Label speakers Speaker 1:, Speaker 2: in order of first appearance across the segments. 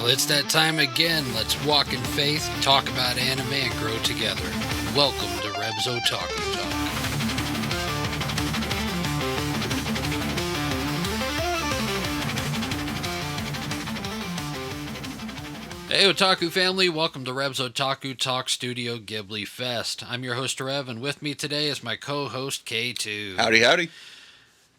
Speaker 1: Well, it's that time again. Let's walk in faith, talk about anime, and grow together. Welcome to Reb's Otaku Talk. Hey Otaku family, welcome to Reb's Otaku Talk Studio Ghibli Fest. I'm your host Rev, and with me today is my co-host K2.
Speaker 2: Howdy, howdy.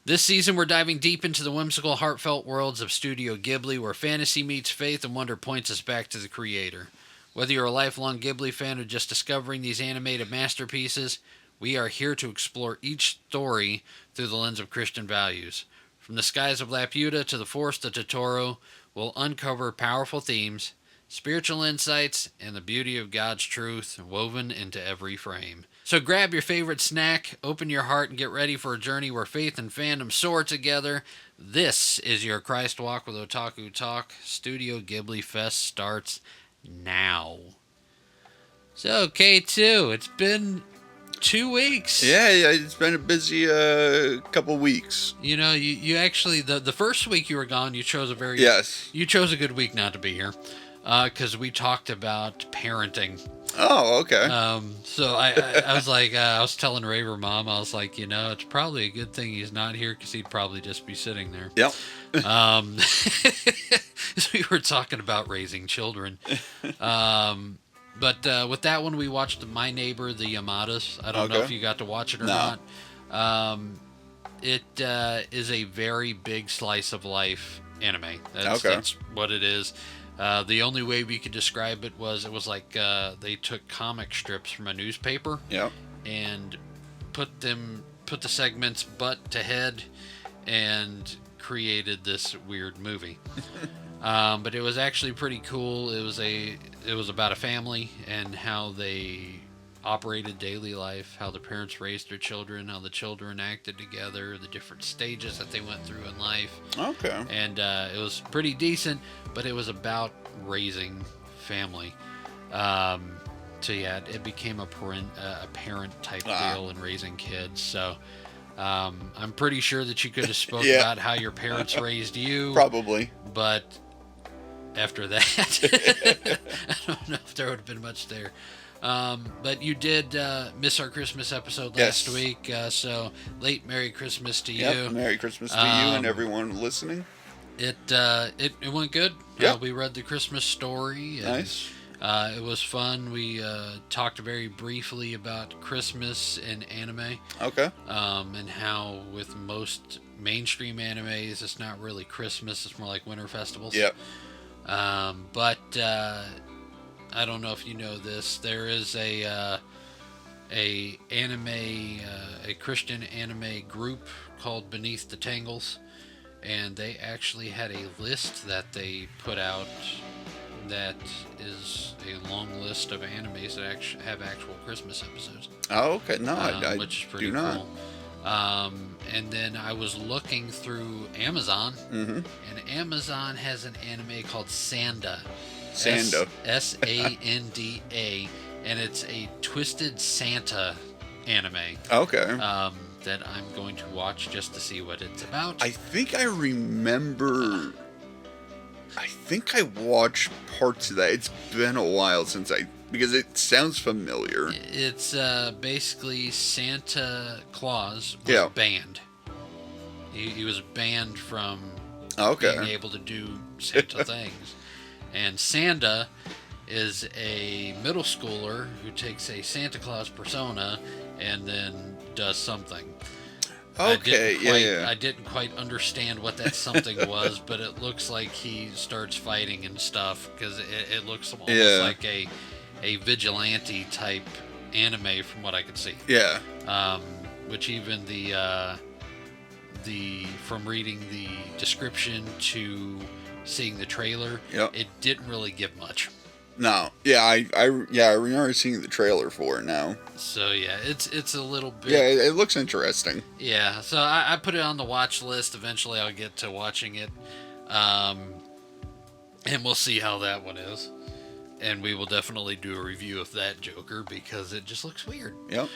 Speaker 1: This season, we're diving deep into the whimsical, heartfelt worlds of Studio Ghibli, where fantasy meets faith and wonder points us back to the creator. Whether you're a lifelong Ghibli fan or just discovering these animated masterpieces, we are here to explore each story through the lens of Christian values. From the skies of Laputa to the forest of Totoro, we'll uncover powerful themes, spiritual insights, and the beauty of God's truth woven into every frame. So grab your favorite snack, open your heart, and get ready for a journey where faith and fandom soar together. This is your Christ Walk with Otaku Talk. Studio Ghibli Fest starts now. So, K2, it's been 2 weeks.
Speaker 2: Yeah, it's been a busy couple weeks.
Speaker 1: You know, you actually, the first week you were gone, you chose you chose a good week not to be here. Because we talked about parenting.
Speaker 2: Oh, okay.
Speaker 1: So I was like, I was telling Raver Mom, I was like, you know, it's probably a good thing he's not here because he'd probably just be sitting there.
Speaker 2: Yep.
Speaker 1: So we were talking about raising children. But with that one, we watched My Neighbor, the Yamadas. I don't know if you got to watch it or not. It is a very big slice of life anime. That's what it is. The only way we could describe it was like they took comic strips from a newspaper and put the segments butt to head and created this weird movie. But it was actually pretty cool. It was about a family and how they operated daily life, how the parents raised their children, how the children acted together, the different stages that they went through in life.
Speaker 2: Okay.
Speaker 1: And it was pretty decent, but it was about raising family. So yeah, it became a parent type deal in raising kids. So I'm pretty sure that you could have spoke about how your parents raised you.
Speaker 2: Probably.
Speaker 1: But after that, I don't know if there would have been much there. But you did miss our Christmas episode last week, so late Merry Christmas to you.
Speaker 2: Yep, Merry Christmas to you and everyone listening.
Speaker 1: It went good.
Speaker 2: Yeah.
Speaker 1: We read the Christmas story. And,
Speaker 2: nice.
Speaker 1: It was fun. We talked very briefly about Christmas in anime.
Speaker 2: Okay.
Speaker 1: And how with most mainstream animes, it's not really Christmas. It's more like winter festivals.
Speaker 2: Yep.
Speaker 1: But I don't know if you know this. There is a Christian anime group called Beneath the Tangles, and they actually had a list that they put out that is a long list of animes that have actual Christmas episodes.
Speaker 2: Oh, okay. No, I
Speaker 1: which is pretty
Speaker 2: do not.
Speaker 1: cool. And then I was looking through Amazon, and Amazon has an anime called Sanda.
Speaker 2: Sanda.
Speaker 1: Sanda, and it's a Twisted Santa anime.
Speaker 2: Okay.
Speaker 1: That I'm going to watch just to see what it's about.
Speaker 2: I think I remember. I think I watched parts of that. It's been a while because it sounds familiar.
Speaker 1: It's basically Santa Claus was banned. He was banned from being able to do Santa things. And Sanda is a middle schooler who takes a Santa Claus persona and then does something.
Speaker 2: Okay,
Speaker 1: I didn't quite understand what that something was, but it looks like he starts fighting and stuff because it looks almost like a vigilante type anime from what I could see.
Speaker 2: Yeah.
Speaker 1: Which even from reading the description to seeing the trailer, it didn't really give much.
Speaker 2: No, I remember seeing the trailer for it now.
Speaker 1: So yeah, it's a little bit.
Speaker 2: Yeah, it looks interesting.
Speaker 1: Yeah, so I put it on the watch list. Eventually, I'll get to watching it, and we'll see how that one is. And we will definitely do a review of that Joker because it just looks weird.
Speaker 2: Yep.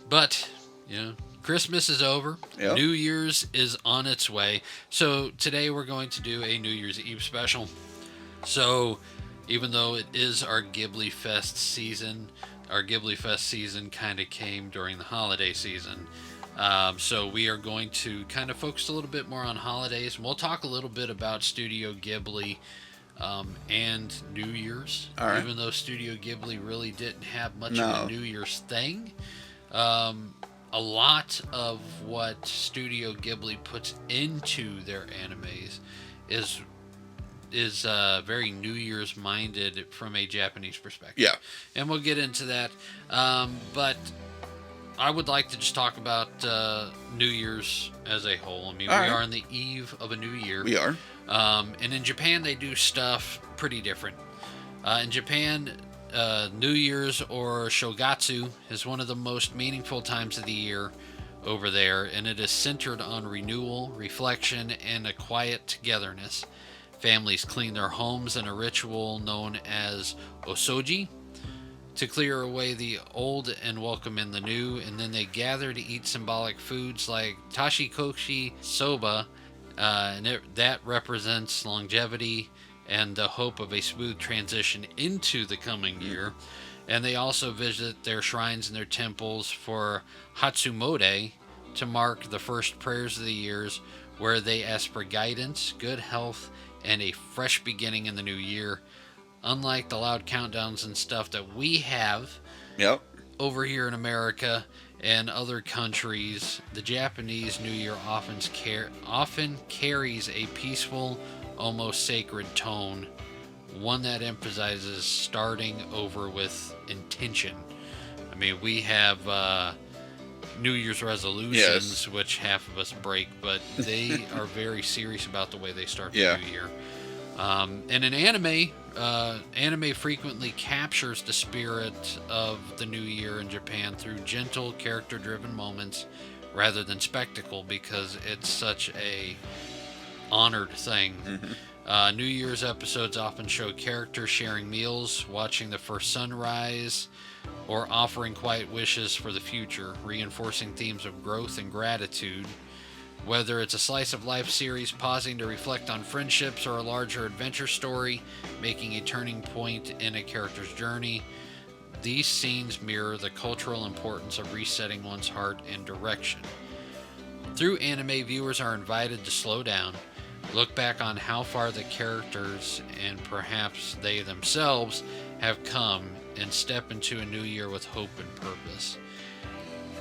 Speaker 1: But you know, Christmas is over.
Speaker 2: Yep.
Speaker 1: New Year's is on its way. So today we're going to do a New Year's Eve special. So even though it is our Ghibli Fest season, our Ghibli Fest season kind of came during the holiday season. So we are going to kind of focus a little bit more on holidays. And we'll talk a little bit about Studio Ghibli and New Year's.
Speaker 2: All right.
Speaker 1: Even though Studio Ghibli really didn't have much
Speaker 2: No.
Speaker 1: of a New Year's thing. A lot of what Studio Ghibli puts into their animes is very New Year's minded from a Japanese perspective.
Speaker 2: Yeah.
Speaker 1: And we'll get into that. But I would like to just talk about New Year's as a whole. I mean,
Speaker 2: All
Speaker 1: we
Speaker 2: right.
Speaker 1: are on the eve of a new year.
Speaker 2: We are.
Speaker 1: And in Japan, they do stuff pretty different. In Japan, New Year's or Shogatsu is one of the most meaningful times of the year over there, and it is centered on renewal, reflection, and a quiet togetherness. Families clean their homes in a ritual known as osechi to clear away the old and welcome in the new, and then they gather to eat symbolic foods like tashikoshi soba, and that represents longevity and the hope of a smooth transition into the coming year. And they also visit their shrines and their temples for Hatsumode to mark the first prayers of the years, where they ask for guidance, good health, and a fresh beginning in the new year. Unlike the loud countdowns and stuff that we have
Speaker 2: Yep.
Speaker 1: over here in America and other countries, the Japanese New Year often carries a peaceful, almost sacred tone, one that emphasizes starting over with intention. I mean, we have New Year's resolutions,
Speaker 2: Yes.
Speaker 1: which half of us break, but they are very serious about the way they start the
Speaker 2: Yeah.
Speaker 1: new year. And in anime frequently captures the spirit of the new year in Japan through gentle, character-driven moments rather than spectacle, because it's such a honored thing.
Speaker 2: Mm-hmm.
Speaker 1: New Year's episodes often show characters sharing meals, watching the first sunrise, or offering quiet wishes for the future, reinforcing themes of growth and gratitude. Whether it's a slice of life series pausing to reflect on friendships or a larger adventure story making a turning point in a character's journey, these scenes mirror the cultural importance of resetting one's heart and direction. Through anime, viewers are invited to slow down, look back on how far the characters and perhaps they themselves have come, and step into a new year with hope and purpose.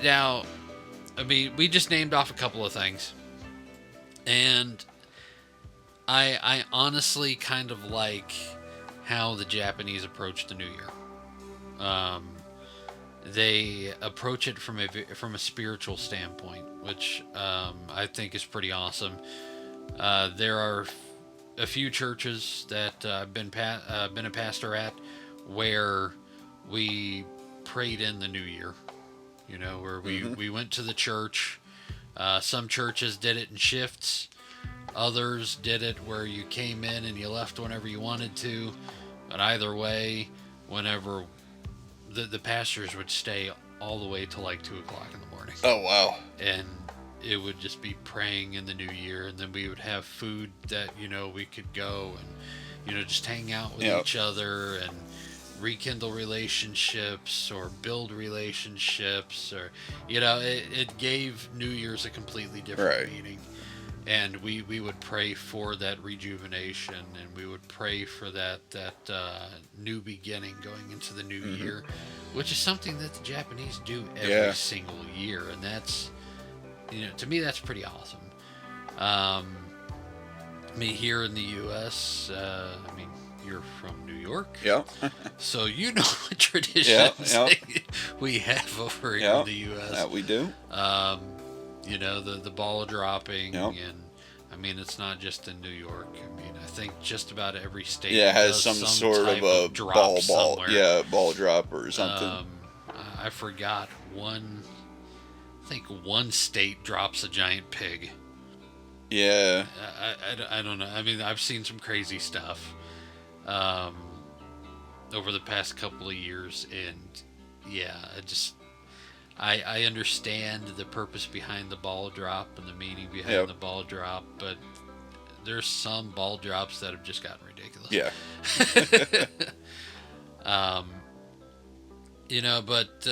Speaker 1: Now, I mean, we just named off a couple of things, and I honestly kind of like how the Japanese approach the new year. They approach it from a spiritual standpoint, which I think is pretty awesome. There are a few churches that I've been a pastor at where we prayed in the new year. You know, where we went to the church. Some churches did it in shifts. Others did it where you came in and you left whenever you wanted to. But either way, whenever the pastors would stay all the way till like 2 o'clock in the morning.
Speaker 2: Oh, wow.
Speaker 1: And it would just be praying in the new year. And then we would have food that, you know, we could go and, you know, just hang out with each other and rekindle relationships or build relationships, or, you know, it gave New Year's a completely different meaning. And we would pray for that rejuvenation, and we would pray for that new beginning going into the new year, which is something that the Japanese do every single year. And that's, you know, to me, that's pretty awesome. I mean, here in the U.S., I mean, you're from New York.
Speaker 2: Yeah.
Speaker 1: So you know what traditions we have over here in the U.S.
Speaker 2: That we do.
Speaker 1: You know, the ball dropping,
Speaker 2: Yep.
Speaker 1: and I mean, it's not just in New York. I mean, I think just about every state
Speaker 2: has
Speaker 1: does
Speaker 2: some sort of a
Speaker 1: drop
Speaker 2: ball,
Speaker 1: somewhere.
Speaker 2: ball drop or something.
Speaker 1: I forgot one. I think one state drops a giant pig.
Speaker 2: Yeah.
Speaker 1: I don't know. I mean, I've seen some crazy stuff over the past couple of years, and yeah, I understand the purpose behind the ball drop and the meaning behind the ball drop, but there's some ball drops that have just gotten ridiculous.
Speaker 2: Yeah.
Speaker 1: But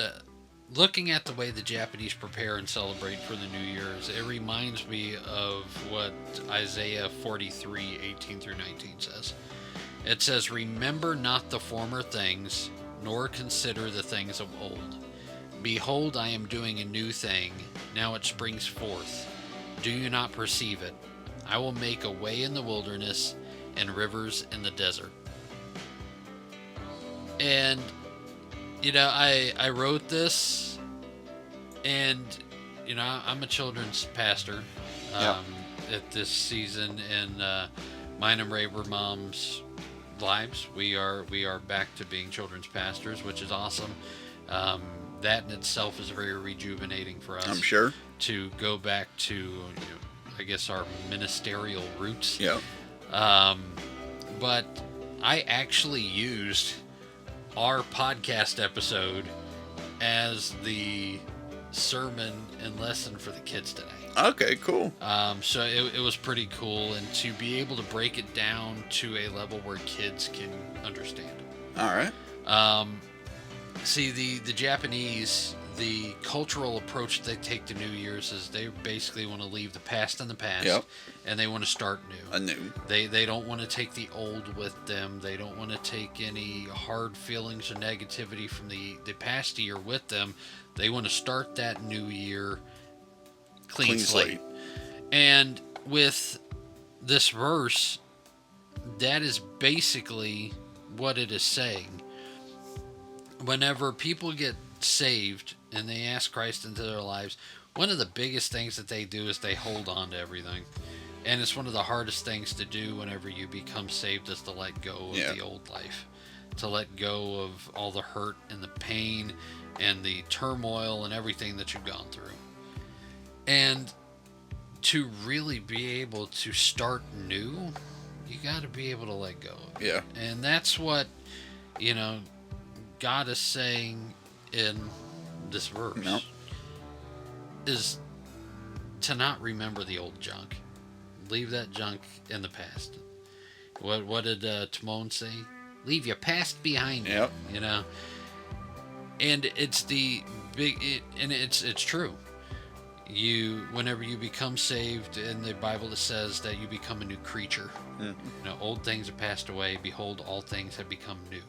Speaker 1: looking at the way the Japanese prepare and celebrate for the New Year's, it reminds me of what Isaiah 43:18-19 says. It says, "Remember not the former things, nor consider the things of old. Behold, I am doing a new thing. Now it springs forth. Do you not perceive it? I will make a way in the wilderness and rivers in the desert." And, I wrote this, and, I'm a children's pastor at this season in mine and Raver Mom's lives. We are back to being children's pastors, which is awesome. That in itself is very rejuvenating for us.
Speaker 2: I'm sure.
Speaker 1: To go back to, I guess, our ministerial roots.
Speaker 2: Yeah.
Speaker 1: But I actually used our podcast episode as the sermon and lesson for the kids today.
Speaker 2: Okay, cool.
Speaker 1: So it was pretty cool, and to be able to break it down to a level where kids can understand it.
Speaker 2: All right.
Speaker 1: See, the Japanese, the cultural approach they take to New Year's is they basically want to leave the past in the past, and they want to start new.
Speaker 2: Anew.
Speaker 1: They don't want to take the old with them. They don't want to take any hard feelings or negativity from the past year with them. They want to start that new year clean slate. And with this verse, that is basically what it is saying. Whenever people get saved and they ask Christ into their lives, one of the biggest things that they do is they hold on to everything. And it's one of the hardest things to do whenever you become saved, is to let go of the old life. To let go of all the hurt and the pain and the turmoil and everything that you've gone through. And to really be able to start new, you got to be able to let go of it.
Speaker 2: Yeah.
Speaker 1: And that's what, God is saying in this verse, is to not remember the old junk. Leave that junk in the past. What did Timon say? Leave your past behind you. And it's the big, and it's true. Whenever you become saved, in the Bible it says that you become a new creature. Mm-hmm. Old things have passed away. Behold, all things have become new.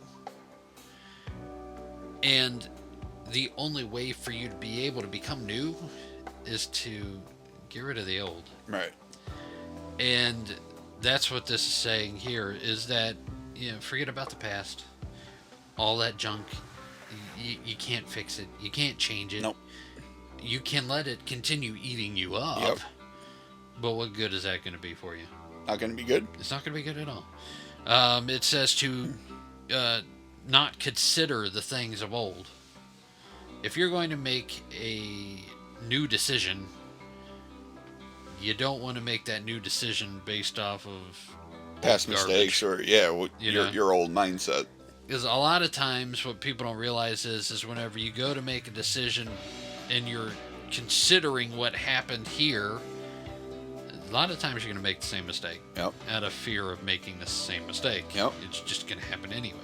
Speaker 1: And the only way for you to be able to become new is to get rid of the old.
Speaker 2: Right.
Speaker 1: And that's what this is saying here, is that, forget about the past. All that junk, you can't fix it. You can't change it.
Speaker 2: Nope.
Speaker 1: You can let it continue eating you up.
Speaker 2: Yep.
Speaker 1: But what good is that going to be for you?
Speaker 2: Not going to be good.
Speaker 1: It's not going to be good at all. It says to not consider the things of old. If you're going to make a new decision, you don't want to make that new decision based off of
Speaker 2: past mistakes or your old mindset.
Speaker 1: Because a lot of times what people don't realize is whenever you go to make a decision and you're considering what happened here, a lot of times you're going to make the same mistake.
Speaker 2: Yep.
Speaker 1: Out of fear of making the same mistake.
Speaker 2: Yep.
Speaker 1: It's just going to happen anyway.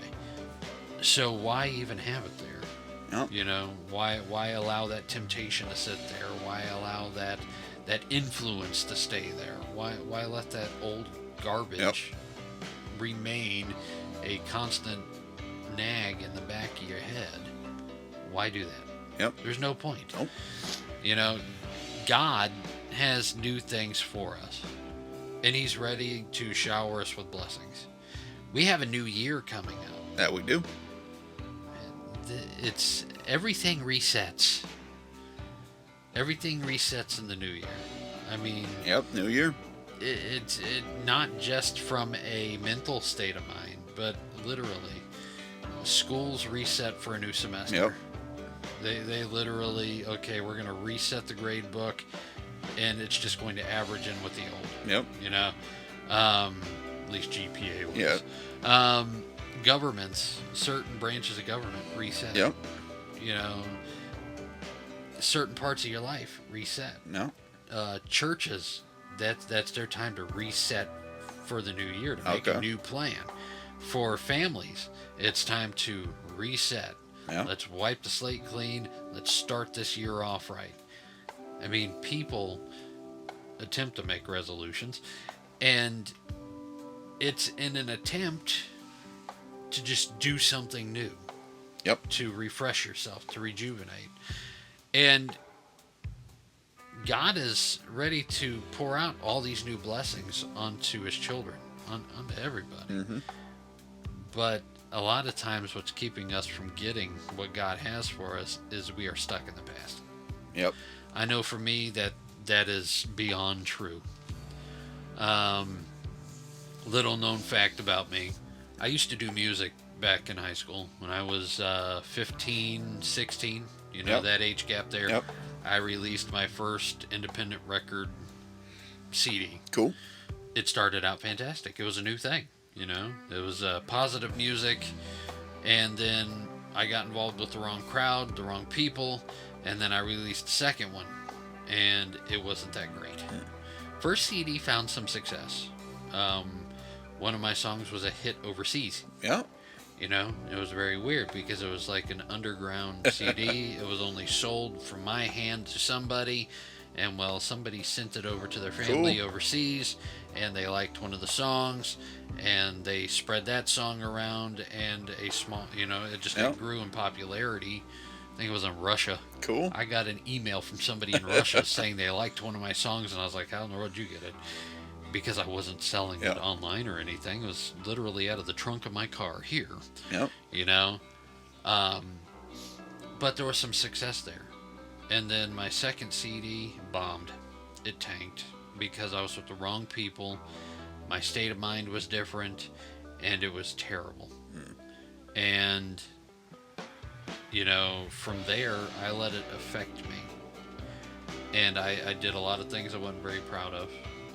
Speaker 1: So why even have it there?
Speaker 2: Yep.
Speaker 1: Why allow that temptation to sit there? Why allow that influence to stay there? Why let that old garbage remain a constant nag in the back of your head? Why do that?
Speaker 2: Yep.
Speaker 1: There's no point.
Speaker 2: Nope.
Speaker 1: God has new things for us, and He's ready to shower us with blessings. We have a new year coming up.
Speaker 2: That we do.
Speaker 1: It's everything resets. Everything resets in the new year. I mean,
Speaker 2: new year.
Speaker 1: It's not just from a mental state of mind, but literally, schools reset for a new semester.
Speaker 2: Yep.
Speaker 1: They literally, we're going to reset the grade book, and it's just going to average in with the old.
Speaker 2: Yep.
Speaker 1: At least GPA was.
Speaker 2: Yeah.
Speaker 1: Governments, certain branches of government reset.
Speaker 2: Yep.
Speaker 1: certain parts of your life reset.
Speaker 2: No.
Speaker 1: Churches, that's their time to reset for the new year, to make a new plan. For families, it's time to reset.
Speaker 2: Yeah.
Speaker 1: Let's wipe the slate clean. Let's start this year off right. I mean, people attempt to make resolutions, and it's in an attempt to just do something new.
Speaker 2: Yep.
Speaker 1: To refresh yourself, to rejuvenate. And God is ready to pour out all these new blessings onto his children, onto everybody.
Speaker 2: Mm-hmm.
Speaker 1: But a lot of times what's keeping us from getting what God has for us is we are stuck in the past.
Speaker 2: Yep.
Speaker 1: I know for me that is beyond true. Little known fact about me, I used to do music back in high school when I was 15, 16, that age gap there.
Speaker 2: Yep.
Speaker 1: I released my first independent record CD.
Speaker 2: Cool.
Speaker 1: It started out fantastic. It was a new thing, It was positive music, and then I got involved with the wrong crowd, the wrong people, and then I released the second one, and it wasn't that great. First CD found some success. One of my songs was a hit overseas.
Speaker 2: Yeah.
Speaker 1: It was very weird because it was like an underground CD. It was only sold from my hand to somebody, and somebody sent it over to their family overseas, and they liked one of the songs, and they spread that song around, and a small, it just grew in popularity. I think it was in Russia.
Speaker 2: Cool.
Speaker 1: I got an email from somebody in Russia saying they liked one of my songs, and I was like, how in the world did you get it? Because I wasn't selling it online or anything. It was literally out of the trunk of my car here.
Speaker 2: Yep.
Speaker 1: But there was some success there. And then my second CD bombed. It tanked because I was with the wrong people. My state of mind was different, and it was terrible. And, from there, I let it affect me. And I did a lot of things I wasn't very proud of.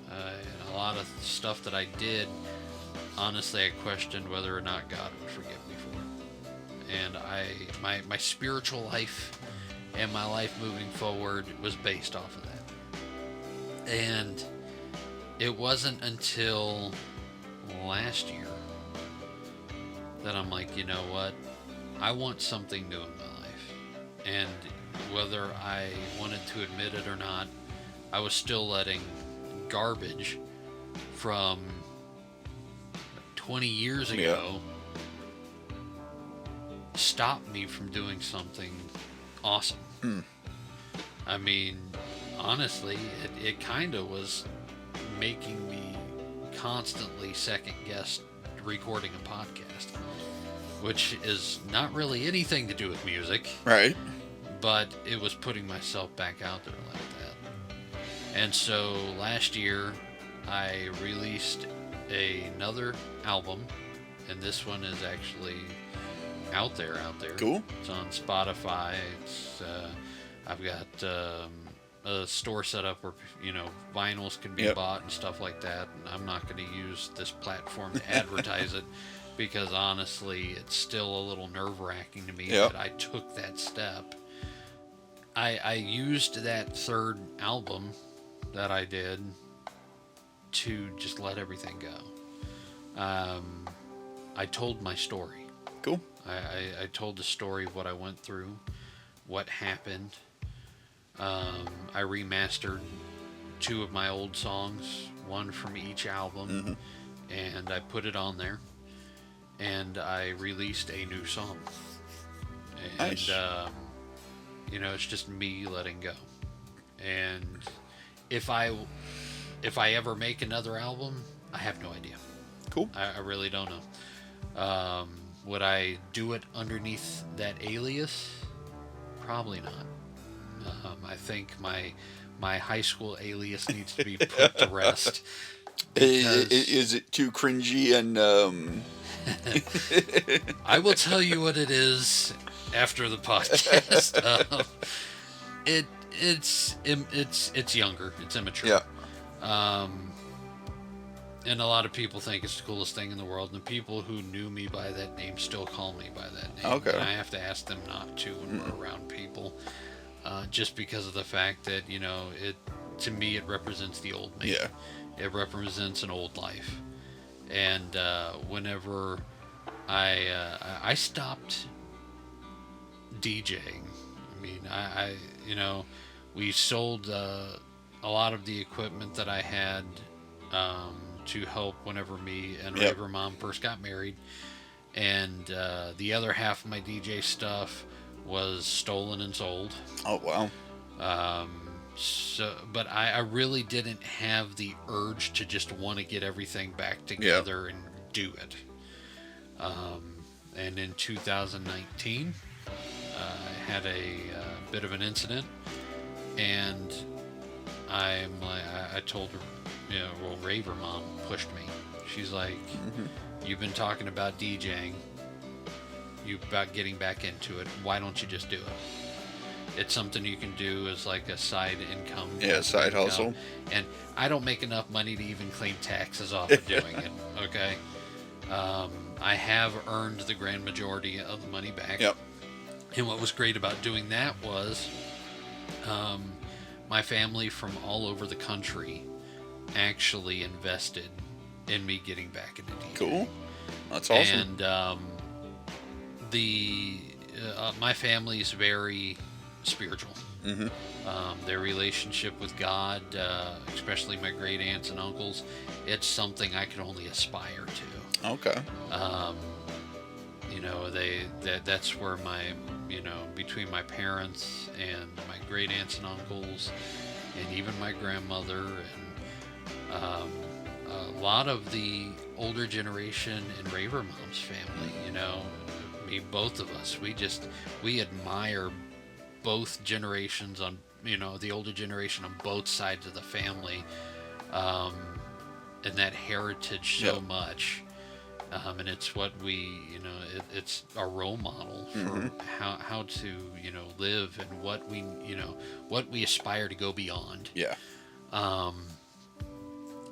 Speaker 1: And a lot of stuff that I did, honestly, I questioned whether or not God would forgive me for it. And my spiritual life and my life moving forward was based off of that. And it wasn't until last year that I'm like, you know what? I want something new in my life. And whether I wanted to admit it or not, I was still letting garbage from 20 years ago stop me from doing something awesome. I mean, honestly, it kind of was making me constantly second guess recording a podcast, which is not really anything to do with music.
Speaker 2: Right.
Speaker 1: But it was putting myself back out there like that. And so last year, I released another album, and this one is actually out there.
Speaker 2: Cool.
Speaker 1: It's on Spotify. I've got a store set up where vinyls can be bought and stuff like that. And I'm not going to use this platform to advertise it because honestly, it's still a little nerve-wracking to me that I took that step. I used that third album that I did to just let everything go. I told my story.
Speaker 2: Cool.
Speaker 1: I told the story of what I went through, what happened. I remastered 2 of my old songs, one from each album, and I put it on there, and I released a new song. And,
Speaker 2: nice.
Speaker 1: It's just me letting go. And if I ever make another album, I have no idea.
Speaker 2: Cool.
Speaker 1: I really don't know. Would I do it underneath that alias? Probably not. I think my high school alias needs to be put to rest.
Speaker 2: Is it too cringy and
Speaker 1: I will tell you what it is after the podcast. It's younger. It's immature.
Speaker 2: Yeah.
Speaker 1: And a lot of people think it's the coolest thing in the world, and the people who knew me by that name still call me by that name.
Speaker 2: Okay.
Speaker 1: And I have to ask them not to when we're around people. just because of the fact that, you know, to me it represents the old me.
Speaker 2: Yeah.
Speaker 1: It represents an old life. And whenever I stopped DJing, I mean, you know, we sold a lot of the equipment that I had to help whenever me and Raver Mom first got married. And the other half of my DJ stuff was stolen and sold.
Speaker 2: Oh, wow.
Speaker 1: But I really didn't have the urge to just want to get everything back together and do it. And in 2019, I had a bit of an incident, and I told her, you know, well, Raver Mom pushed me. She's like, you've been talking about DJing, about getting back into it. Why don't you just do it? It's something you can do as like a side income.
Speaker 2: Yeah, side hustle.
Speaker 1: And I don't make enough money to even claim taxes off of doing it. Okay. I have earned the grand majority of the money back.
Speaker 2: Yep.
Speaker 1: And what was great about doing that was my family from all over the country actually invested in me getting back into DJing.
Speaker 2: Cool. That's awesome.
Speaker 1: And my family is very spiritual. Their relationship with God, especially my great aunts and uncles, it's something I can only aspire to.
Speaker 2: Okay.
Speaker 1: You know, that's where between my parents and my great aunts and uncles, and even my grandmother, and a lot of the older generation in Raver Mom's family, you know, both of us, we admire both generations on, you know, the older generation on both sides of the family, and that heritage so much. And it's what it's a role model for how to, you know, live, and what we aspire to go beyond.
Speaker 2: Yeah.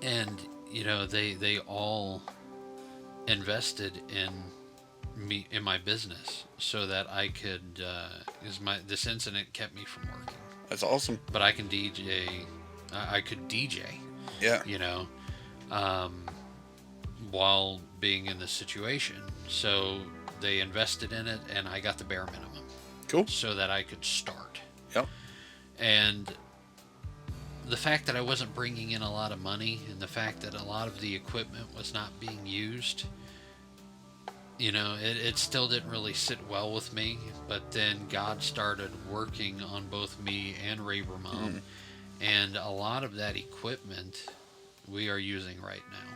Speaker 1: And, you know, they all invested in me, in my business, so that I could, this incident kept me from working.
Speaker 2: That's awesome.
Speaker 1: But I can DJ, I could DJ.
Speaker 2: Yeah.
Speaker 1: You know, while being in this situation. So they invested in it, and I got the bare minimum.
Speaker 2: Cool.
Speaker 1: So that I could start.
Speaker 2: Yep.
Speaker 1: And the fact that I wasn't bringing in a lot of money, and the fact that a lot of the equipment was not being used, you know, it still didn't really sit well with me. But then God started working on both me and Raver Mom, and a lot of that equipment we are using right now.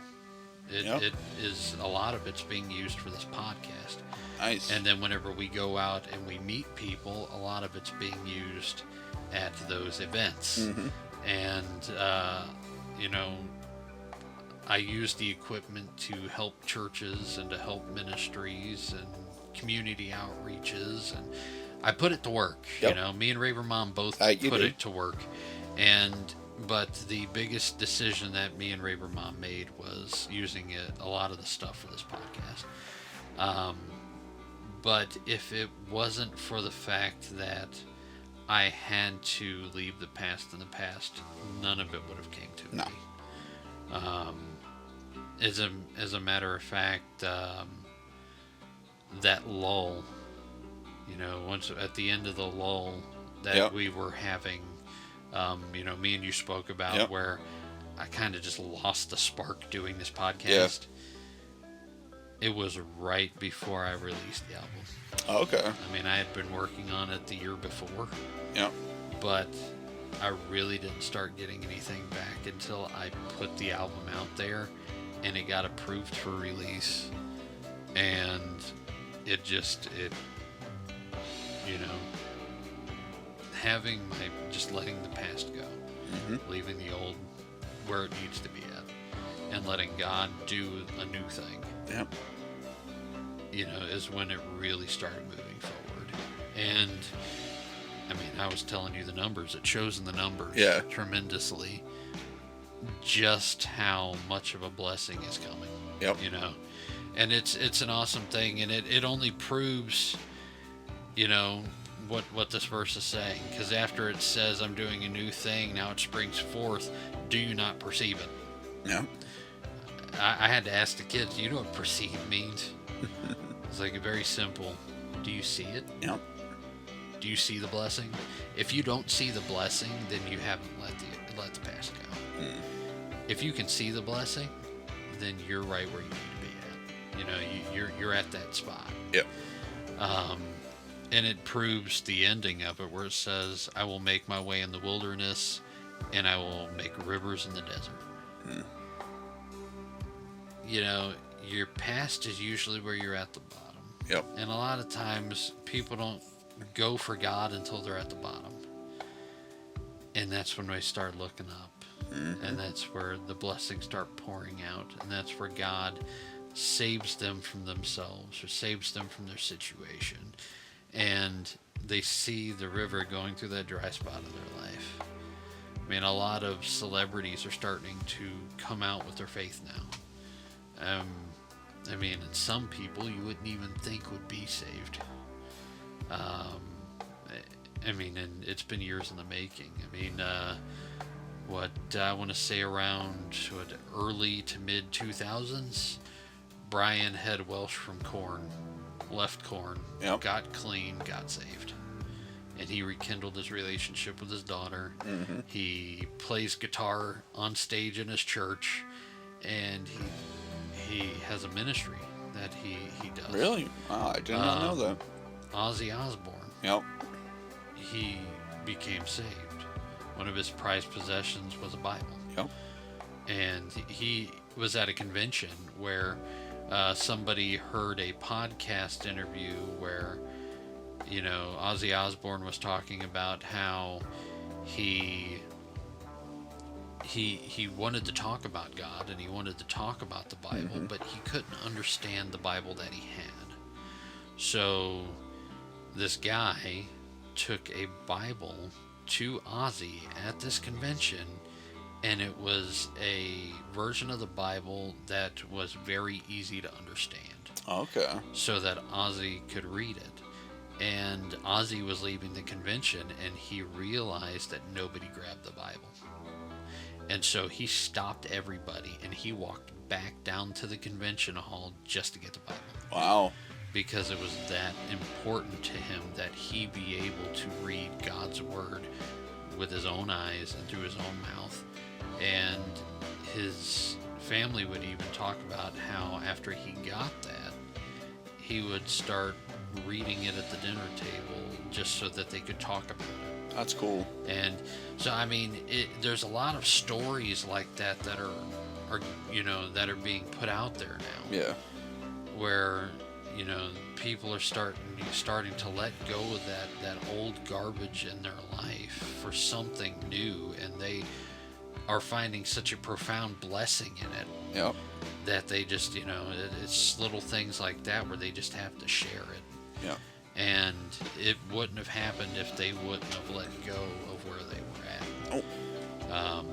Speaker 1: It is, a lot of it's being used for this podcast.
Speaker 2: Nice.
Speaker 1: And then whenever we go out and we meet people, a lot of it's being used at those events. And, you know, I use the equipment to help churches and to help ministries and community outreaches, and I put it to work. You know, me and Raver Mom both put it to work. But the biggest decision that me and Raver Mom made was using a lot of the stuff for this podcast. But if it wasn't for the fact that I had to leave the past in the past, none of it would have came to me. As a matter of fact, that lull, you know, once at the end of the lull that we were having, you know, me and you spoke about, where I kind of just lost the spark doing this podcast. It was right before I released the album.
Speaker 2: Okay.
Speaker 1: I mean, I had been working on it the year before.
Speaker 2: Yeah.
Speaker 1: But I really didn't start getting anything back until I put the album out there, and it got approved for release. And it you know, just letting the past go, leaving the old where it needs to be at, and letting God do a new thing.
Speaker 2: Yep.
Speaker 1: You know, is when it really started moving forward. And I mean, I was telling you the numbers. It shows in the numbers tremendously just how much of a blessing is coming.
Speaker 2: Yep.
Speaker 1: You know, and it's an awesome thing, and it only proves, you know, what this verse is saying, because after it says, "I'm doing a new thing, now it springs forth," do you not perceive it?
Speaker 2: Yeah.
Speaker 1: I had to ask the kids, "You know what perceive means?" It's like very simple. Do you see it?
Speaker 2: Yep.
Speaker 1: Do you see the blessing? If you don't see the blessing, then you haven't let the past go. Mm. If you can see the blessing, then you're right where you need to be at. You know, you're at that spot.
Speaker 2: Yep.
Speaker 1: And it proves the ending of it, where it says, "I will make my way in the wilderness, and I will make rivers in the desert." Mm. You know, your past is usually where you're at the bottom.
Speaker 2: Yep.
Speaker 1: And a lot of times, people don't go for God until they're at the bottom. And that's when they start looking up. Mm-hmm. And that's where the blessings start pouring out. And that's where God saves them from themselves, or saves them from their situation. And they see the river going through that dry spot of their life. I mean, a lot of celebrities are starting to come out with their faith now. I mean, and some people you wouldn't even think would be saved. I mean, and it's been years in the making. I mean, what I want to say around early to mid 2000s, Brian Head Welsh from Korn left Korn, yep. Got clean, got saved, and he rekindled his relationship with his daughter. Mm-hmm. He plays guitar on stage in his church, and he has a ministry that he does.
Speaker 2: Really? Wow, I did not know that.
Speaker 1: Ozzy Osbourne.
Speaker 2: Yep.
Speaker 1: He became saved. One of his prized possessions was a Bible.
Speaker 2: Yep.
Speaker 1: And he was at a convention where somebody heard a podcast interview where, you know, Ozzy Osbourne was talking about how he wanted to talk about God and he wanted to talk about the Bible, mm-hmm. but he couldn't understand the Bible that he had. So this guy took a Bible to Ozzy at this convention, and it was a version of the Bible that was very easy to understand.
Speaker 2: Okay.
Speaker 1: So that Ozzy could read it. And Ozzy was leaving the convention, and he realized that nobody grabbed the Bible. And so he stopped everybody, and he walked back down to the convention hall just to get the Bible.
Speaker 2: Wow.
Speaker 1: Because it was that important to him that he be able to read God's Word with his own eyes and through his own mouth. And his family would even talk about how after he got that, he would start reading it at the dinner table just so that they could talk about it.
Speaker 2: That's cool.
Speaker 1: And so, I mean, there's a lot of stories like that that are you know, that are being put out there now.
Speaker 2: Yeah.
Speaker 1: Where, you know, people are starting to let go of that old garbage in their life for something new, and they are finding such a profound blessing in it.
Speaker 2: Yep.
Speaker 1: That they just, you know, it's little things like that where they just have to share it.
Speaker 2: Yeah.
Speaker 1: And it wouldn't have happened if they wouldn't have let go of where they were at.
Speaker 2: Oh.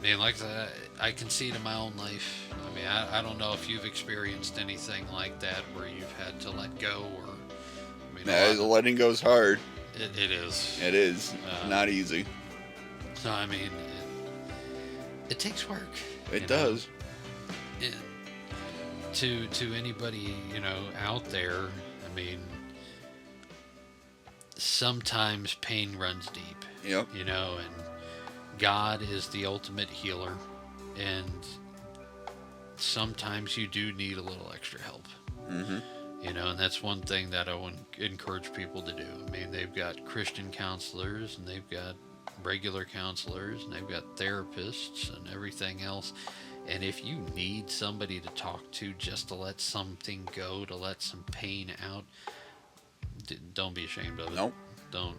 Speaker 1: Man, like that, I can see it in my own life. I mean, I don't know if you've experienced anything like that where you've had to let go, or
Speaker 2: I mean, letting go's hard.
Speaker 1: It is.
Speaker 2: It is not easy.
Speaker 1: So I mean, it takes work.
Speaker 2: It does.
Speaker 1: To anybody, you know, out there, I mean, sometimes pain runs deep.
Speaker 2: Yep.
Speaker 1: You know, and God is the ultimate healer, and sometimes you do need a little extra help.
Speaker 2: Mm-hmm.
Speaker 1: You know, and that's one thing that I would encourage people to do. I mean, they've got Christian counselors, and they've got regular counselors, and they've got therapists and everything else. And if you need somebody to talk to just to let something go, to let some pain out, don't be ashamed of it.
Speaker 2: Nope.
Speaker 1: Don't.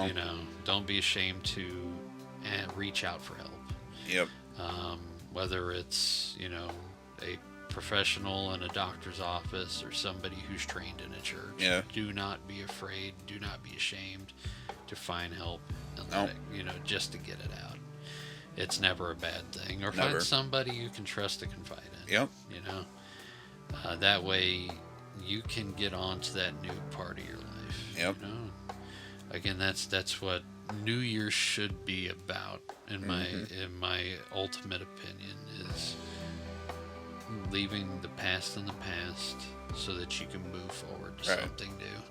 Speaker 1: You know, don't be ashamed to reach out for help.
Speaker 2: Yep.
Speaker 1: Whether it's, you know, a professional in a doctor's office or somebody who's trained in a church.
Speaker 2: Yeah.
Speaker 1: Do not be afraid. Do not be ashamed to find help and
Speaker 2: nope.
Speaker 1: let it, you know, just to get it out. It's never a bad thing. Or
Speaker 2: never.
Speaker 1: Find somebody you can trust to confide in.
Speaker 2: Yep.
Speaker 1: You know, that way you can get on to that new part of your life.
Speaker 2: Yep.
Speaker 1: You know? again, that's what New Year's should be about, in my ultimate opinion, is leaving the past in the past so that you can move forward to something new.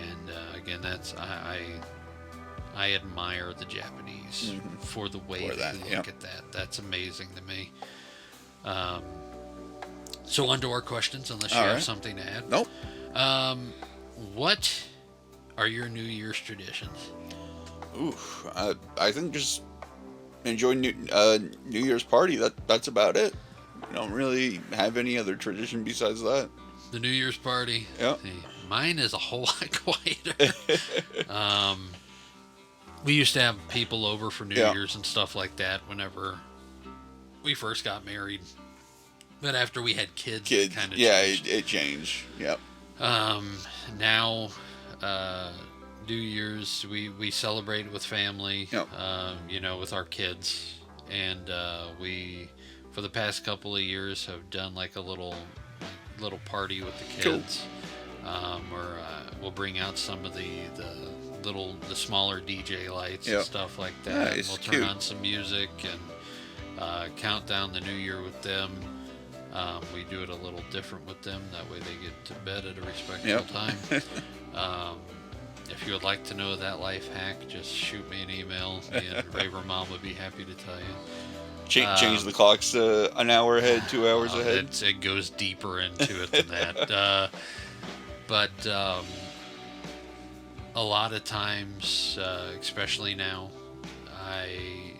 Speaker 1: And again, that's I admire the Japanese for the way they look at that. That's amazing to me. So on to our questions, unless you have something to add.
Speaker 2: Nope.
Speaker 1: What are your New Year's traditions?
Speaker 2: Ooh, I think just enjoy New Year's party. That's about it. I don't really have any other tradition besides that.
Speaker 1: The New Year's party.
Speaker 2: Yeah.
Speaker 1: Mine is a whole lot quieter. We used to have people over for New Year's and stuff like that whenever we first got married. But after we had kids, it kind of changed.
Speaker 2: It changed. Yep.
Speaker 1: Now, New Year's, we celebrate with family, with our kids. And we, for the past couple of years, have done like a little party with the kids. Cool. Or we'll bring out some of the smaller DJ lights and stuff like that.
Speaker 2: Nice.
Speaker 1: We'll turn on some music and count down the new year with them. We do it a little different with them. That way they get to bed at a respectable time. If you would like to know that life hack, just shoot me an email. Me and Raver Mom would be happy to tell you.
Speaker 2: Change the clocks an hour ahead, 2 hours ahead.
Speaker 1: It goes deeper into it than that. But a lot of times, especially now, I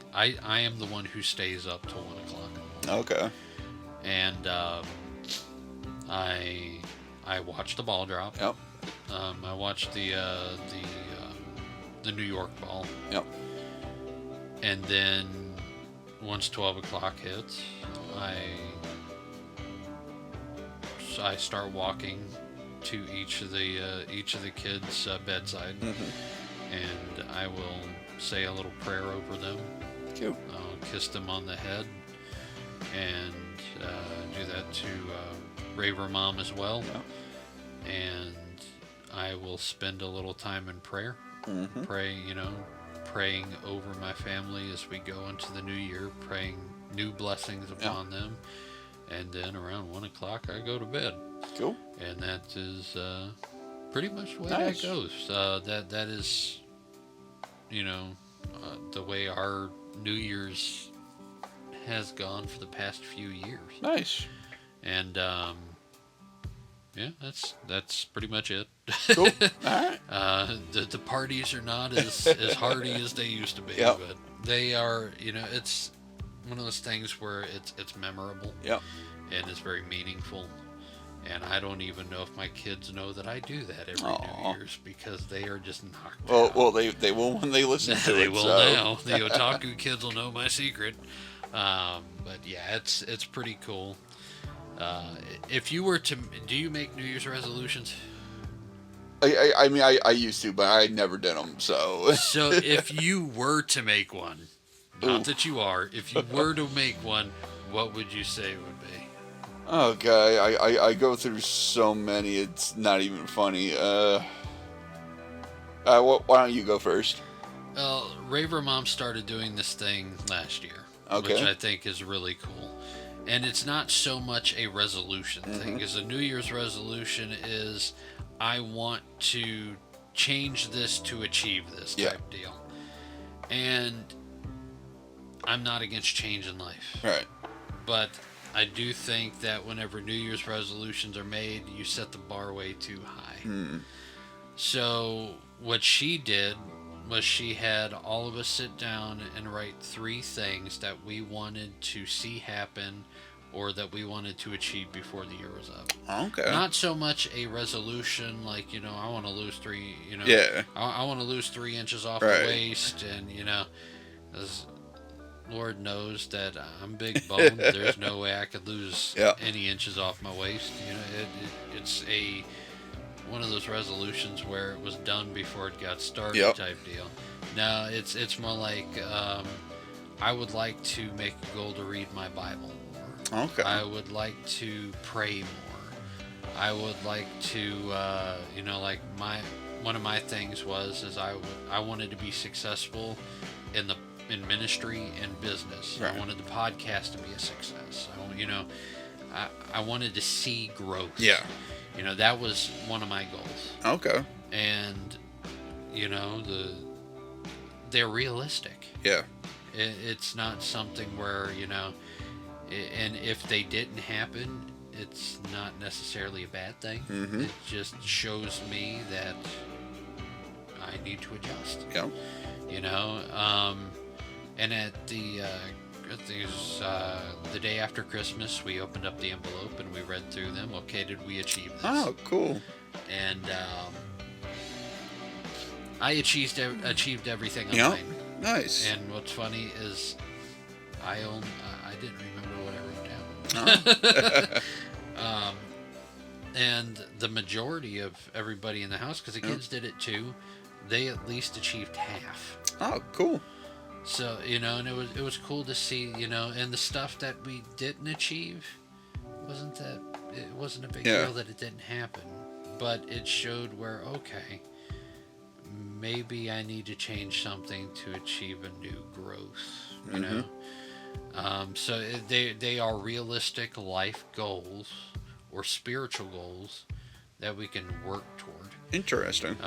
Speaker 1: am the one who stays up till 1 o'clock.
Speaker 2: Okay.
Speaker 1: And I watch the ball drop.
Speaker 2: Yep.
Speaker 1: I watch the New York ball.
Speaker 2: Yep.
Speaker 1: And then once 12 o'clock hits, I start walking to each of the kids' bedside, and I will say a little prayer over them.
Speaker 2: Cute.
Speaker 1: I'll kiss them on the head, and do that to Raver Mom as well. Yeah. And I will spend a little time in prayer, praying over my family as we go into the new year, praying new blessings upon them. And then around 1 o'clock, I go to bed.
Speaker 2: Cool.
Speaker 1: And that is pretty much the way that goes. That is, the way our New Year's has gone for the past few years.
Speaker 2: Nice.
Speaker 1: And that's pretty much it.
Speaker 2: Cool. All right.
Speaker 1: The parties are not as hearty as they used to be, but they are. It's one of those things where it's memorable.
Speaker 2: Yep.
Speaker 1: And it's very meaningful. And I don't even know if my kids know that I do that every New Year's, because they are just knocked out.
Speaker 2: Well, they will when they listen to it.
Speaker 1: They will now. The Otaku kids will know my secret. But yeah, it's pretty cool. If you were to, do you make New Year's resolutions?
Speaker 2: I mean, I used to, but I never did them. So
Speaker 1: if you were to make one, not that you are, if you were to make one, what would you say it would be?
Speaker 2: Okay, I go through so many, it's not even funny. Why don't you go first?
Speaker 1: Well, Raver Mom started doing this thing last year, which I think is really cool. And it's not so much a resolution thing, because a New Year's resolution is, I want to change this to achieve this type deal. And I'm not against change in life.
Speaker 2: Right.
Speaker 1: But I do think that whenever New Year's resolutions are made, you set the bar way too high. So what she did was she had all of us sit down and write 3 things that we wanted to see happen, or that we wanted to achieve before the year was up.
Speaker 2: Okay.
Speaker 1: Not so much a resolution like, I want to lose 3, I want to lose 3 inches off the waist, and, as Lord knows that I'm big boned. There's no way I could lose any inches off my waist. It's one of those resolutions where it was done before it got started type deal. Now it's more like I would like to make a goal to read my Bible more.
Speaker 2: Okay.
Speaker 1: I would like to pray more. I would like to, like one of my things is I wanted to be successful in ministry and business.
Speaker 2: Right.
Speaker 1: I wanted the podcast to be a success. I wanted to see growth.
Speaker 2: Yeah.
Speaker 1: That was one of my goals.
Speaker 2: Okay.
Speaker 1: And they're realistic.
Speaker 2: Yeah.
Speaker 1: It's not something where and if they didn't happen, it's not necessarily a bad thing.
Speaker 2: Mm-hmm.
Speaker 1: It just shows me that I need to adjust.
Speaker 2: Yeah.
Speaker 1: And at the day after Christmas, we opened up the envelope and we read through them. Okay, did we achieve this?
Speaker 2: Oh, cool.
Speaker 1: And I achieved everything on
Speaker 2: Yeah.
Speaker 1: mine.
Speaker 2: Nice.
Speaker 1: And what's funny is I didn't remember what I wrote down.
Speaker 2: Oh.
Speaker 1: And the majority of everybody in the house, because the kids did it too, they at least achieved half.
Speaker 2: Oh, cool.
Speaker 1: So, and it was cool to see, and the stuff that we didn't achieve it wasn't a big deal that it didn't happen, but it showed where, okay, maybe I need to change something to achieve a new growth, you know? So they are realistic life goals or spiritual goals that we can work toward.
Speaker 2: Interesting.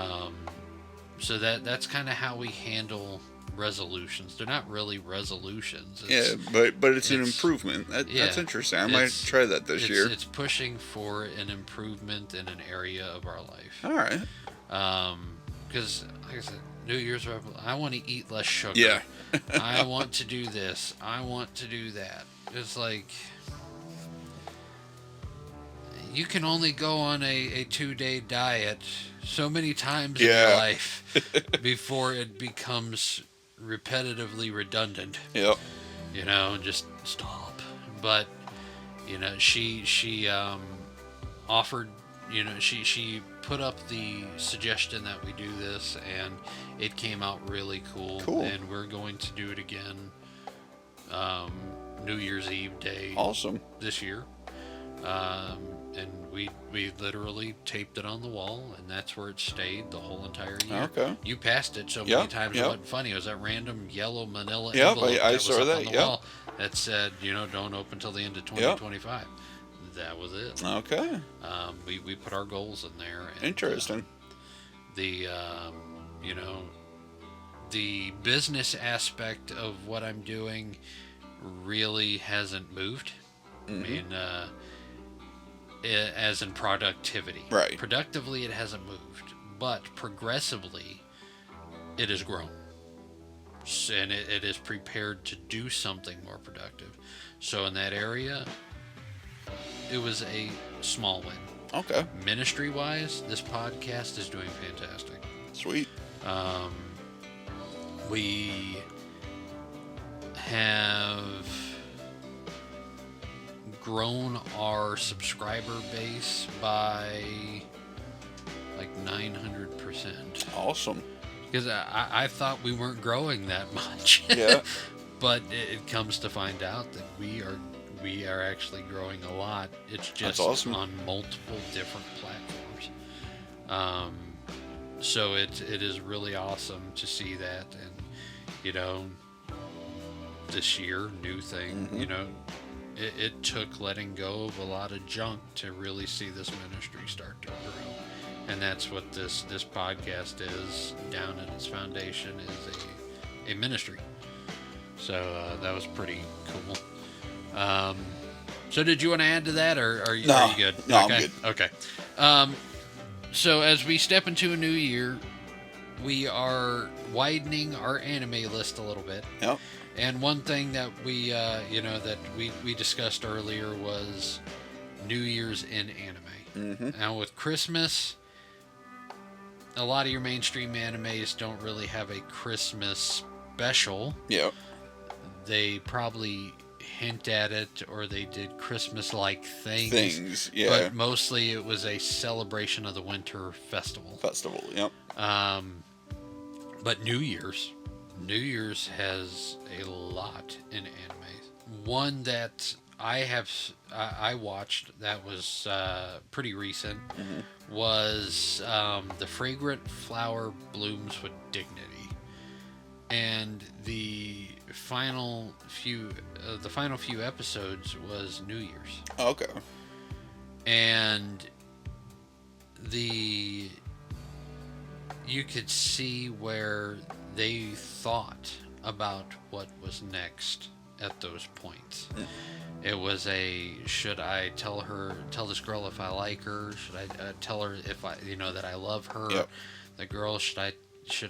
Speaker 1: So that's kind of how we handle resolutions. They're not really resolutions.
Speaker 2: But it's an improvement. That's interesting. I might try that this year.
Speaker 1: It's pushing for an improvement in an area of our life.
Speaker 2: All right.
Speaker 1: Because, like I said, New Year's resolution, I want to eat less sugar.
Speaker 2: Yeah.
Speaker 1: I want to do this. I want to do that. It's like, you can only go on a 2-day diet so many times in your life before it becomes repetitively redundant.
Speaker 2: Yep.
Speaker 1: Just stop. But, she offered, she put up the suggestion that we do this, and it came out really cool. And we're going to do it again New Year's Eve day.
Speaker 2: Awesome.
Speaker 1: This year. And we literally taped it on the wall, and that's where it stayed the whole entire year.
Speaker 2: Okay.
Speaker 1: You passed it so many times it wasn't funny. It was that random yellow manila
Speaker 2: Yep,
Speaker 1: envelope
Speaker 2: I
Speaker 1: that
Speaker 2: saw
Speaker 1: was up
Speaker 2: that,
Speaker 1: on the wall that said, don't open till the end of 2025. That was it.
Speaker 2: Okay.
Speaker 1: We put our goals in there. And,
Speaker 2: interesting.
Speaker 1: The business aspect of what I'm doing really hasn't moved. I mean, as in productivity.
Speaker 2: Right.
Speaker 1: Productively, it hasn't moved, but progressively, it has grown. And it is prepared to do something more productive. So in that area, it was a small win.
Speaker 2: Okay.
Speaker 1: Ministry-wise, this podcast is doing fantastic.
Speaker 2: Sweet.
Speaker 1: We have grown our subscriber base by like 900%.
Speaker 2: Awesome.
Speaker 1: Because I thought we weren't growing that much.
Speaker 2: Yeah.
Speaker 1: But it comes to find out that we are actually growing a lot. It's just
Speaker 2: awesome.
Speaker 1: On multiple different platforms. So it is really awesome to see that. And, this year, new thing, it took letting go of a lot of junk to really see this ministry start to grow. And that's what this podcast is, down in its foundation, is a ministry. So that was pretty cool. So did you want to add to that, or are you good?
Speaker 2: No,
Speaker 1: okay.
Speaker 2: I'm good.
Speaker 1: Okay. So as we step into a new year, we are widening our anime list a little bit.
Speaker 2: Yep.
Speaker 1: And one thing that we discussed earlier was New Year's in anime. Now with Christmas, a lot of your mainstream animes don't really have a Christmas special.
Speaker 2: Yep.
Speaker 1: They probably hint at it, or they did Christmas-like things.
Speaker 2: Yeah.
Speaker 1: But mostly it was a celebration of the Winter Festival.
Speaker 2: Yep.
Speaker 1: But New Year's has a lot in anime. One that I watched that was pretty recent
Speaker 2: Mm-hmm.
Speaker 1: was The Fragrant Flower Blooms with Dignity, and the final few episodes was New Year's,
Speaker 2: Okay.
Speaker 1: and the you could see where they thought about what was next at those points.
Speaker 2: Mm.
Speaker 1: It was a, should I tell this girl if I like her? Should I tell her if that I love her?
Speaker 2: Yep.
Speaker 1: The girl, should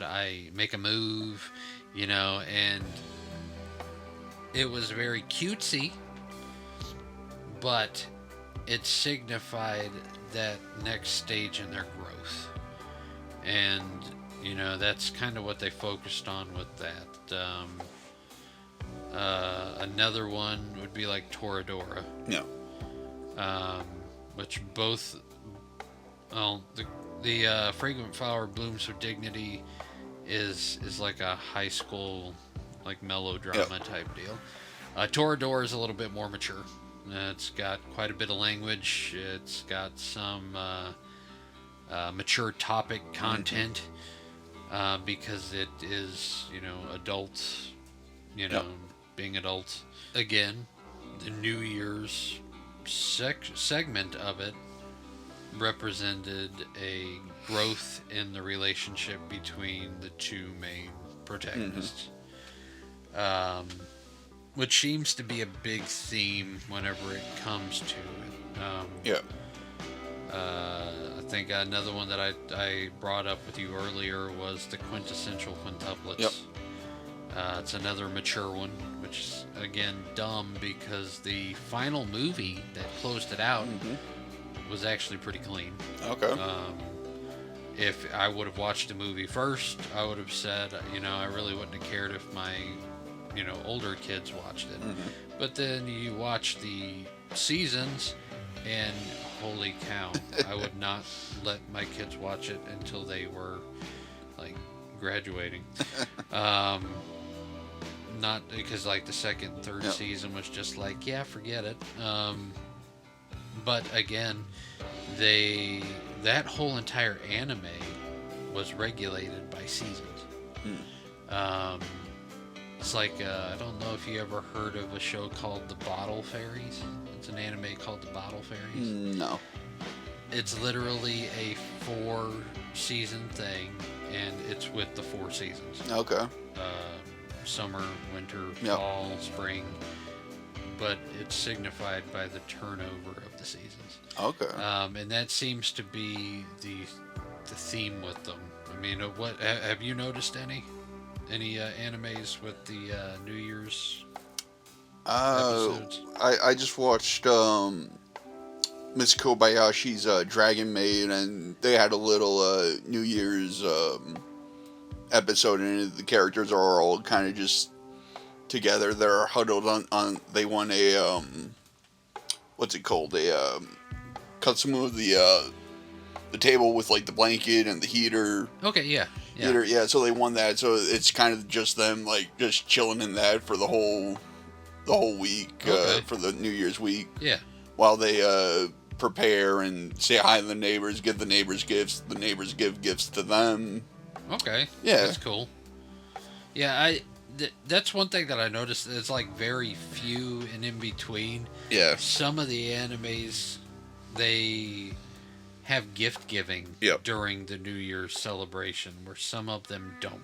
Speaker 1: I make a move? And it was very cutesy, but it signified that next stage in their growth. And, that's kind of what they focused on with that. Another one would be like Toradora.
Speaker 2: Yeah.
Speaker 1: Which both, well, the Fragrant Flower Blooms with Dignity is like a high school, like melodrama type deal. Toradora is a little bit more mature. It's got quite a bit of language. It's got some mature topic content because it is, adults, being adults. Again, the New Year's segment of it represented a growth in the relationship between the two main protagonists. Which seems to be a big theme whenever it comes to it. I think another one that I brought up with you earlier was the quintessential quintuplets.
Speaker 2: Yep.
Speaker 1: It's another mature one, which is, again, dumb because the final movie that closed it out was actually pretty clean.
Speaker 2: Okay.
Speaker 1: If I would have watched the movie first, I would have said, I really wouldn't have cared if my, older kids watched it. But then you watch the seasons, and holy cow, I would not let my kids watch it until they were, like, graduating. Not because, like, the second, third season was just like, yeah, forget it. But again, that whole entire anime was regulated by seasons. It's like, I don't know if you ever heard of a show called The Bottle Fairies. It's an anime called The Bottle Fairies.
Speaker 2: No.
Speaker 1: It's literally a 4-season thing, and it's with the 4 seasons.
Speaker 2: Okay.
Speaker 1: Summer, winter, fall, spring. But it's signified by the turnover of the seasons.
Speaker 2: Okay.
Speaker 1: And that seems to be the theme with them. I mean, what have you noticed any animes with the New Year's episodes?
Speaker 2: I just watched Miss Kobayashi's Dragon Maid, and they had a little New Year's episode, and the characters are all kind of just together. They're huddled on they want a what's it called, a Katsumu, the table with like the blanket and the heater.
Speaker 1: Okay, yeah.
Speaker 2: Heater, yeah. So they won that. So it's kind of just them like just chilling in that for the whole week, for the New Year's week.
Speaker 1: Yeah.
Speaker 2: While they prepare and say hi to the neighbors, give the neighbors gifts. The neighbors give gifts to them.
Speaker 1: Okay.
Speaker 2: Yeah.
Speaker 1: That's cool. Yeah, that's one thing that I noticed. It's like very few and in between.
Speaker 2: Yeah.
Speaker 1: Some of the animes, they have gift giving during the New Year's celebration, where some of them don't.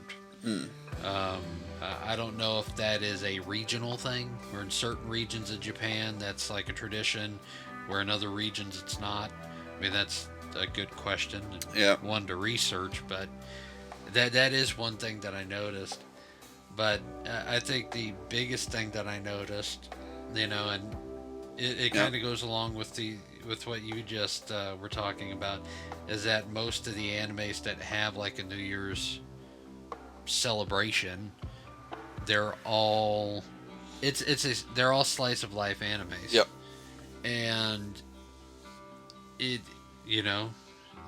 Speaker 1: I don't know if that is a regional thing, or in certain regions of Japan that's like a tradition, where in other regions it's not. I mean, that's a good question, and one to research, but that is one thing that I noticed. But I think the biggest thing that I noticed, and it kind of goes along with what you just were talking about, is that most of the animes that have like a New Year's celebration, they're all they're all slice of life animes.
Speaker 2: Yep.
Speaker 1: And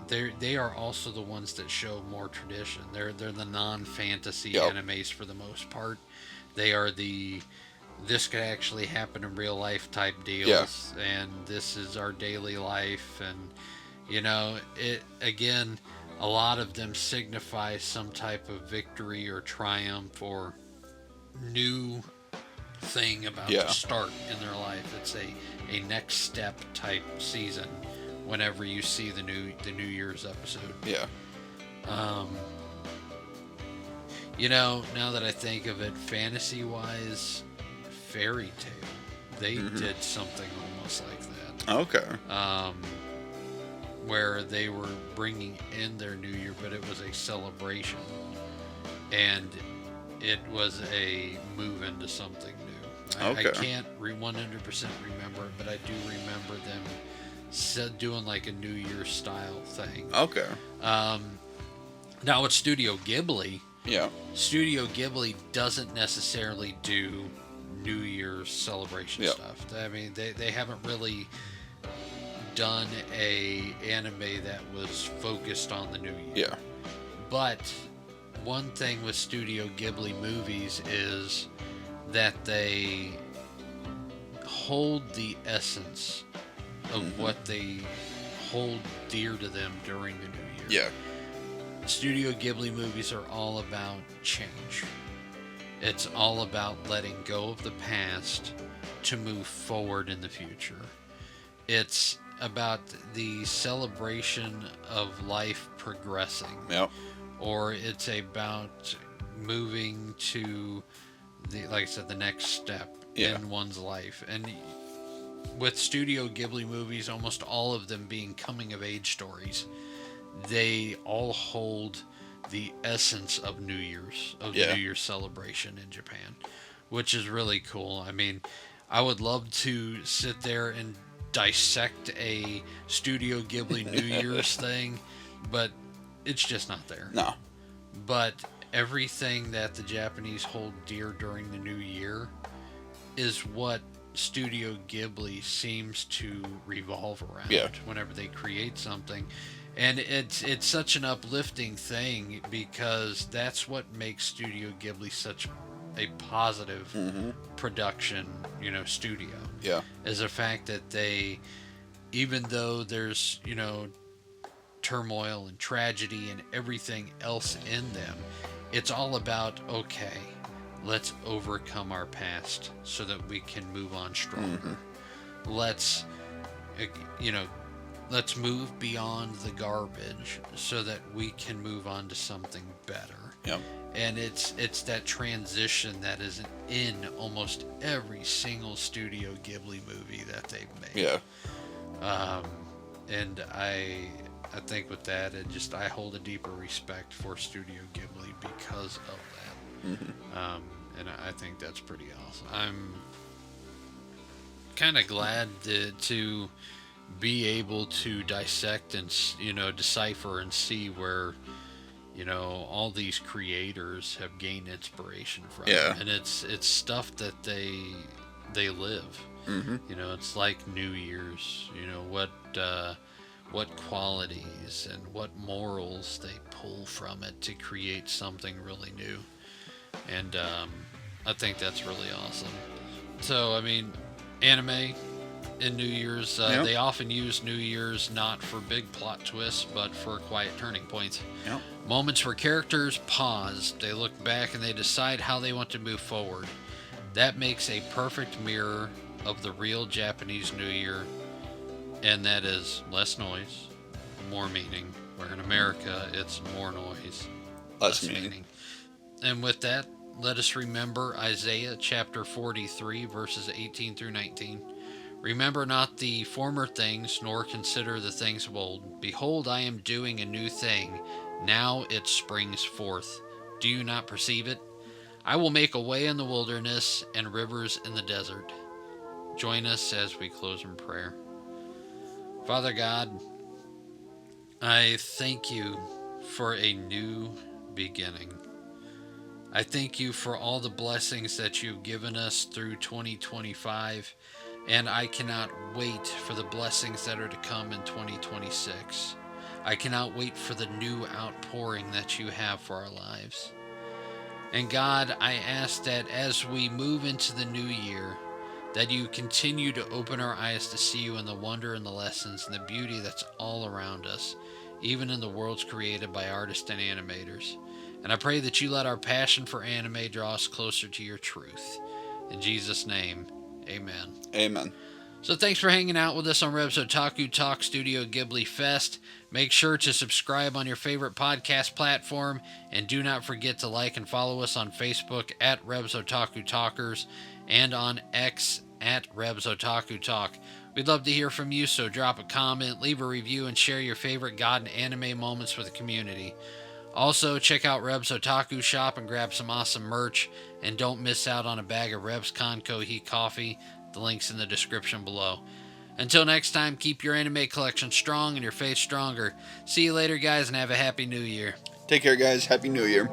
Speaker 1: they are also the ones that show more tradition. They're the non-fantasy animes for the most part. They are the this could actually happen in real life type
Speaker 2: Yeah.
Speaker 1: deals, and this is our daily life, and it again, a lot of them signify some type of victory or triumph or new thing about to
Speaker 2: Yeah.
Speaker 1: start in their life. It's a next step type season whenever you see the New Year's episode.
Speaker 2: Yeah.
Speaker 1: Um, now that I think of it, fantasy wise, Fairy Tale, they did something almost like that.
Speaker 2: Okay.
Speaker 1: Where they were bringing in their New Year, but it was a celebration, and it was a move into something new. I can't 100% remember it, but I do remember them doing like a New Year style thing.
Speaker 2: Okay.
Speaker 1: Now with Studio Ghibli,
Speaker 2: Yeah.
Speaker 1: Studio Ghibli doesn't necessarily do New Year's celebration
Speaker 2: Yeah.
Speaker 1: stuff. I mean, they haven't really done a anime that was focused on the New Year.
Speaker 2: Yeah.
Speaker 1: But one thing with Studio Ghibli movies is that they hold the essence of what they hold dear to them during the New Year.
Speaker 2: Yeah.
Speaker 1: Studio Ghibli movies are all about change. It's all about letting go of the past to move forward in the future. It's about the celebration of life progressing.
Speaker 2: Yep.
Speaker 1: Or it's about moving to like I said, the next step in one's life. And with Studio Ghibli movies, almost all of them being coming of age stories, they all hold the essence of New Year's, the New Year's celebration in Japan, which is really cool. I mean, I would love to sit there and dissect a Studio Ghibli New Year's thing, but it's just not there.
Speaker 2: No.
Speaker 1: But everything that the Japanese hold dear during the New Year is what Studio Ghibli seems to revolve around whenever they create something. And it's such an uplifting thing because that's what makes Studio Ghibli such a positive production, studio.
Speaker 2: Yeah.
Speaker 1: Is the fact that they, even though there's, turmoil and tragedy and everything else in them, it's all about, okay, let's overcome our past so that we can move on stronger. Let's, let's move beyond the garbage so that we can move on to something better.
Speaker 2: Yep.
Speaker 1: And it's that transition that is in almost every single Studio Ghibli movie that they've made.
Speaker 2: Yeah.
Speaker 1: And I think with that, I hold a deeper respect for Studio Ghibli because of that. And I think that's pretty awesome. I'm kind of glad to be able to dissect and decipher and see where all these creators have gained inspiration from.
Speaker 2: Yeah.
Speaker 1: And it's stuff that they live. It's like New Year's. What qualities and what morals they pull from it to create something really new. And I think that's really awesome. So, I mean, anime in New Year's, they often use New Year's not for big plot twists, but for quiet turning points.
Speaker 2: Yep.
Speaker 1: Moments where characters pause, they look back, and they decide how they want to move forward. That makes a perfect mirror of the real Japanese New Year, and that is less noise, more meaning. Where in America, it's more noise,
Speaker 2: Less meaning.
Speaker 1: And with that, let us remember Isaiah chapter 43, verses 18 through 19. Remember not the former things, nor consider the things of old. Behold, I am doing a new thing. Now it springs forth. Do you not perceive it? I will make a way in the wilderness and rivers in the desert. Join us as we close in prayer. Father God, I thank you for a new beginning. I thank you for all the blessings that you've given us through 2025, and I cannot wait for the blessings that are to come in 2026. I cannot wait for the new outpouring that you have for our lives. And God, I ask that as we move into the new year, that you continue to open our eyes to see you in the wonder and the lessons and the beauty that's all around us, even in the worlds created by artists and animators. And I pray that you let our passion for anime draw us closer to your truth. In Jesus' name, amen.
Speaker 2: Amen.
Speaker 1: So thanks for hanging out with us on Reb's Otaku Talk Studio Ghibli Fest. Make sure to subscribe on your favorite podcast platform, and do not forget to like and follow us on Facebook at Reb's Otaku Talkers and on X at Reb's Otaku Talk. We'd love to hear from you, so drop a comment, leave a review, and share your favorite God and anime moments with the community. Also, check out Reb's Otaku Shop and grab some awesome merch, and don't miss out on a bag of Reb's Con Kohi coffee. The link's in the description below. Until next time, keep your anime collection strong and your faith stronger. See you later, guys, and have a happy new year.
Speaker 2: Take care, guys. Happy New Year.